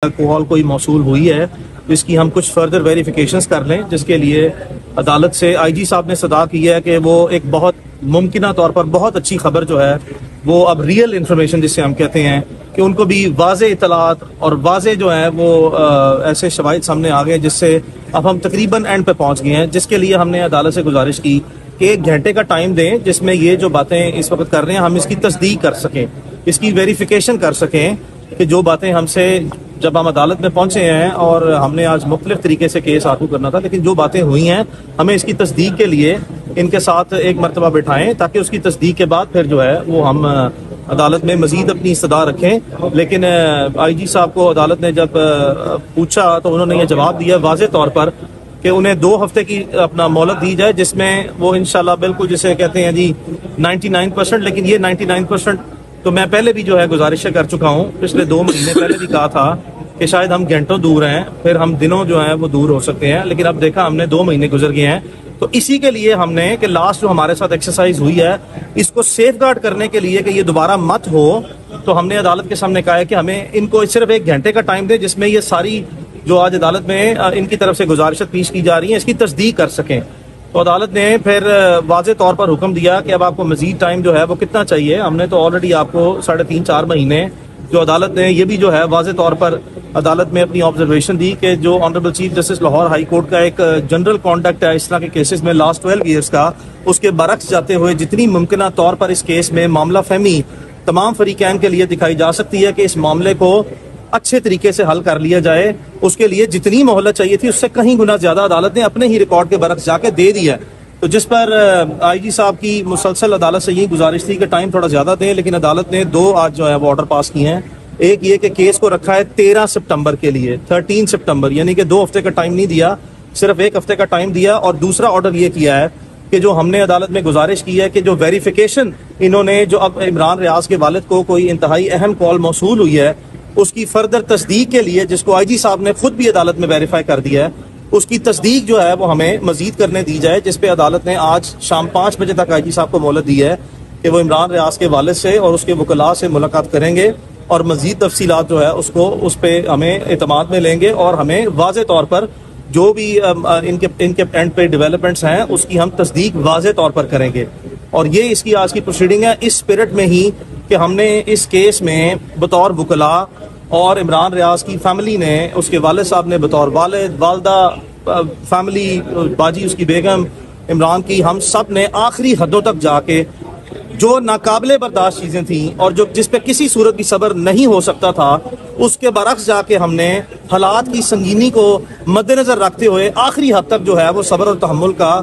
Alcohol कोई मौसूल हुई है तो इसकी हम कुछ फर्दर वेरिफिकेशंस कर लें, जिसके लिए अदालत से आईजी साहब ने सदा की है कि वो एक बहुत मुमकिना तौर पर बहुत अच्छी खबर जो है वो अब रियल इन्फॉर्मेशन जिससे हम कहते हैं कि उनको भी वाज़े इतलात और वाज़े जो है वो ऐसे शवाहिद सामने आ गए जिससे अब हम तकरीबन एंड पे पहुंच गए हैं, जिसके लिए हमने अदालत से गुजारिश की कि 1 घंटे का टाइम दें जिसमें ये जो बातें इस वक्त कर रहे हैं हम इसकी तस्दीक कर सकें, इसकी वेरिफिकेशन कर सकें कि जो बातें हमसे जब हम अदालत में पहुंचे हैं और हमने आज मुख्तलिफ तरीके से केस आगू करना था, लेकिन जो बातें हुई हैं हमें इसकी तस्दीक के लिए इनके साथ एक मरतबा बिठाएं ताकि उसकी तस्दीक के बाद फिर जो है वो हम अदालत में मजीद अपनी इस्तदा रखें। लेकिन आईजी साहब को अदालत ने जब पूछा तो उन्होंने ये जवाब दिया वाज़े तौर पर कि उन्हें 2 हफ्ते की अपना मोहलत दी जाए, जिसमें वो इंशाल्लाह बिल्कुल जिसे कहते हैं जी 99%, लेकिन ये 99% तो मैं पहले भी जो है गुजारिश कर चुका हूँ, पिछले 2 महीने पहले भी कहा था कि शायद हम घंटों दूर हैं, फिर हम दिनों जो हैं वो दूर हो सकते हैं, लेकिन अब देखा हमने 2 महीने गुजर गए हैं। तो इसी के लिए हमने कि लास्ट जो हमारे साथ एक्सरसाइज हुई है इसको सेफगार्ड करने के लिए कि ये दोबारा मत हो, तो हमने अदालत के सामने कहा है कि हमें इनको सिर्फ 1 घंटे का टाइम दे जिसमें ये सारी जो आज अदालत में इनकी तरफ से गुजारिश पेश की जा रही है इसकी तस्दीक कर सकें। तो अदालत ने फिर वाज़े तौर पर हुक्म दिया कि अब आपको मजीद टाइम जो है वो कितना चाहिए। हमने तो ऑलरेडी आपको 3.5-4 महीने जो अदालत ने ये भी जो है वाज़े तौर पर अदालत में अपनी ऑब्जर्वेशन दी कि जो honourable chief justice Lahore high court का एक जनरल कॉन्डक्ट है इस तरह के केसेस में लास्ट 12 ईयर्स का, उसके बरक्स जाते हुए जितनी मुमकिन तौर पर इस केस में मामला फहमी तमाम फरीकैन के लिए दिखाई जा सकती है कि इस मामले को अच्छे तरीके से हल कर लिया जाए, उसके लिए जितनी मोहलत चाहिए थी उससे कहीं गुना ज्यादा अदालत ने अपने ही रिकॉर्ड के बरक्स जाके दे दिया है। तो जिस पर आईजी साहब की मुसलसल अदालत से यही गुजारिश थी कि टाइम थोड़ा ज्यादा दें, लेकिन अदालत ने 2 आज जो है वो ऑर्डर पास किए हैं। एक ये कि केस को रखा है 13 सितंबर के लिए, 13 सितंबर, यानी कि 2 हफ्ते का टाइम नहीं दिया, सिर्फ 1 हफ्ते का टाइम दिया। और दूसरा ऑर्डर ये किया है कि जो हमने अदालत में गुजारिश की है कि जो वेरिफिकेशन इन्होंने जो अब इमरान रियाज के वालिद को कोई इंतहाई अहम कॉल मौसूल हुई है उसकी फर्दर तस्दीक के लिए, जिसको आईजी साहब ने खुद भी अदालत में वेरीफाई कर दिया है, उसकी तस्दीक जो है वो हमें मजीद करने दी जाए, जिस पे अदालत ने आज शाम 5 बजे तक आईजी साहब को मोहलत दी है कि वो इमरान रियाज के वालिद से और उसके वकला से मुलाकात करेंगे और मजीद तफसीलात जो है उसको उस पर हमें एतमाद में लेंगे और हमें वाज़े तौर पर जो भी इनके एंड पे डेवलपमेंट्स हैं उसकी हम तस्दीक वाज़े तौर पर करेंगे। और ये इसकी आज की प्रोसीडिंग है इस स्पिरिट में ही कि हमने इस केस में बतौर वकला और इमरान रियाज की फैमिली ने, उसके वालिद साहब ने बतौर वालिद, वालदा, फैमिली, बाजी उसकी बेगम, इमरान की, हम सब ने आखिरी हदों तक जाके जो नाकाबिले बर्दाश्त चीज़ें थी और जो जिस पे किसी सूरत भी सब्र नहीं हो सकता था उसके बरक्स जाके हमने हालात की संगीनी को मद्देनजर रखते हुए आखिरी हद तक जो है वो सब्र और तहम्मुल का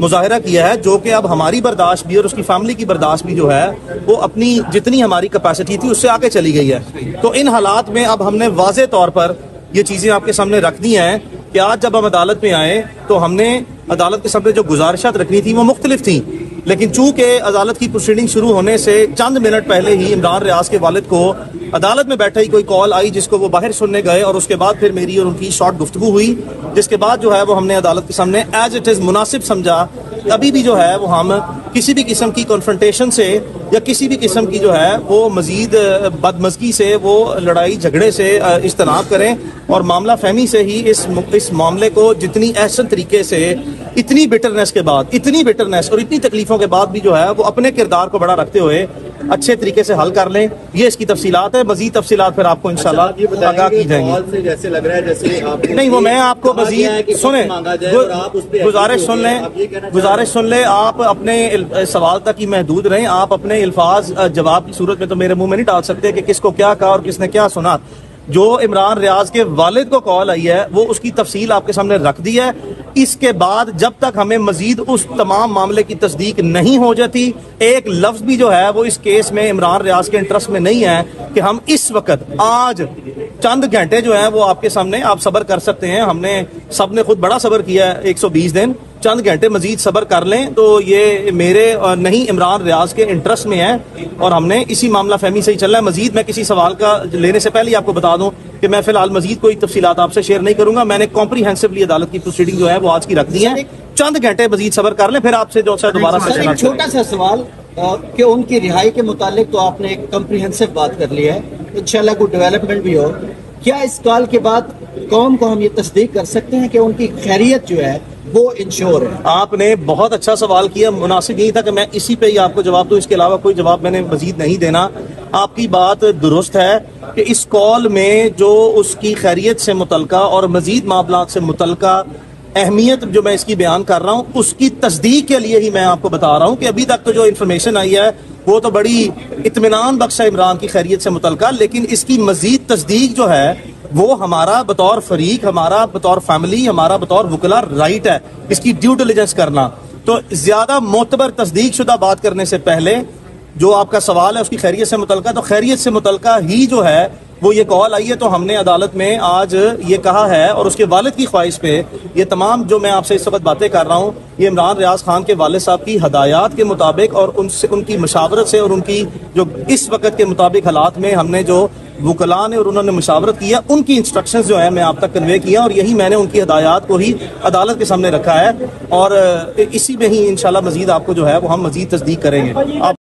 मुजाहिरा किया है, जो कि अब हमारी बर्दाश्त भी और उसकी फैमिली की बर्दाश्त भी जो है वो अपनी जितनी हमारी कैपेसिटी थी उससे आगे चली गई है। तो इन हालात में अब हमने वाज़े तौर पर ये चीज़ें आपके सामने रख दी हैं कि आज जब हम अदालत में आए तो हमने अदालत के सामने जो गुजारिशात रखनी थी वो मुख्तलिफ थी, लेकिन चूंकि अदालत की प्रोसीडिंग शुरू होने से चंद मिनट पहले ही इमरान रियाज के वालिद को अदालत में बैठे ही कोई कॉल आई जिसको वो बाहर सुनने गए और उसके बाद फिर मेरी और उनकी शॉर्ट गुफ्तगू हुई, जिसके बाद जो है वो हमने अदालत के सामने एज इट इज़ मुनासिब समझा अभी भी जो है वो हम किसी भी किस्म की कॉन्फ्रंटेशन से या किसी भी किस्म की जो है वो मजीद बदमज़गी से, वो लड़ाई झगड़े से इज्तनाब करें और मामला फहमी से ही इस मामले को जितनी अहसन तरीके से इतनी बिटरनेस के बाद, इतनी बिटरनेस और इतनी तकलीफों के बाद भी जो है वो अपने किरदार को बड़ा रखते हुए अच्छे तरीके से हल कर लें। ये इसकी तफसीलात है, मजीद तफसीलात फिर आपको इंशाल्लाह आगाह की जाएंगी। जैसे लग रहा है जैसे आप नहीं, वो मैं आपको मजीद सुने, गुजारिश सुन ले, आप अपने सवाल तक ही महदूद रहें, आप अपने अल्फाज जवाब की सूरत में तो मेरे मुंह में नहीं डाल सकते कि किसको क्या कहा और किसने क्या सुना। जो इमरान रियाज के वालिद को कॉल आई है वो उसकी तफसील आपके सामने रख दी है। इसके बाद जब तक हमें मजीद उस तमाम मामले की तस्दीक नहीं हो जाती, एक लफ्ज भी जो है वो इस केस में इमरान रियाज के इंटरेस्ट में नहीं है कि हम इस वक्त आज चंद घंटे जो है वो आपके सामने आप सब्र कर सकते हैं। हमने सब ने खुद बड़ा सब्र किया है 120 दिन, चंद घंटे मजीद सब्र कर लें तो ये मेरे नहीं इमरान रियाज के इंटरेस्ट में है और हमने इसी मामला फहमी से ही चलना है। मजीद मैं किसी सवाल का लेने से पहले ही आपको बता दूं कि मैं फिलहाल मजीद कोई तफसीलात आपसे शेयर नहीं करूंगा। मैंने कॉम्प्रीहेंसिवली अदालत की प्रोसीडिंग जो है वो आज की रख दी है, चंद घंटे मजीद सब्र कर लें, फिर आपसे जो दोबारा छोटा सा सवाल कि उनकी रिहाई के मुतालिक तो आपने एक कॉम्प्रीहेंसिव बात कर ली है, इंशाल्लाह कोई डेवलपमेंट भी हो, क्या इस कॉल के बाद कौम को हम ये तस्दीक कर सकते हैं कि उनकी खैरियत जो है वो इंश्योर है? आपने बहुत अच्छा सवाल किया। मुनासिब यही था कि मैं इसी पे ही आपको जवाब दूं, इसके अलावा कोई जवाब मैंने मजीद नहीं देना। आपकी बात दुरुस्त है कि इस कॉल में जो उसकी खैरियत से मुतल्का और मजीद मामलात से मुतल्का अहमियत जो मैं इसकी बयान कर रहा हूँ, उसकी तस्दीक के लिए ही मैं आपको बता रहा हूँ कि अभी तक तो जो इन्फॉर्मेशन आई है वो तो बड़ी इत्मीनान बख्श है इमरान की खैरियत से मुतल्का, लेकिन इसकी मजीद तस्दीक जो है वो हमारा बतौर फरीक, हमारा बतौर फैमिली, हमारा बतौर वकला राइट है इसकी ड्यू डिलिजेंस करना। तो ज्यादा मोतबर तस्दीक शुदा बात करने से पहले जो आपका सवाल है उसकी खैरियत से मुतल्का, तो खैरियत से मुतल्का ही जो है वो ये कॉल आई है। तो हमने अदालत में आज ये कहा है और उसके वालिद की ख्वाहिश पे ये तमाम जो मैं आपसे इस वक्त बातें कर रहा हूँ ये इमरान रियाज खान के वालिद साहब की हदायत के मुताबिक और उनसे उनकी मशावरत से और उनकी जो इस वक्त के मुताबिक हालात में हमने जो वकला ने और उन्होंने मुशावरत किया उनकी इंस्ट्रक्शंस जो है मैं आप तक कन्वे किया और यही मैंने उनकी हदायत को ही अदालत के सामने रखा है और इसी में ही इंशाल्लाह मजीद आपको जो है वो हम मजीद तस्दीक करेंगे। आप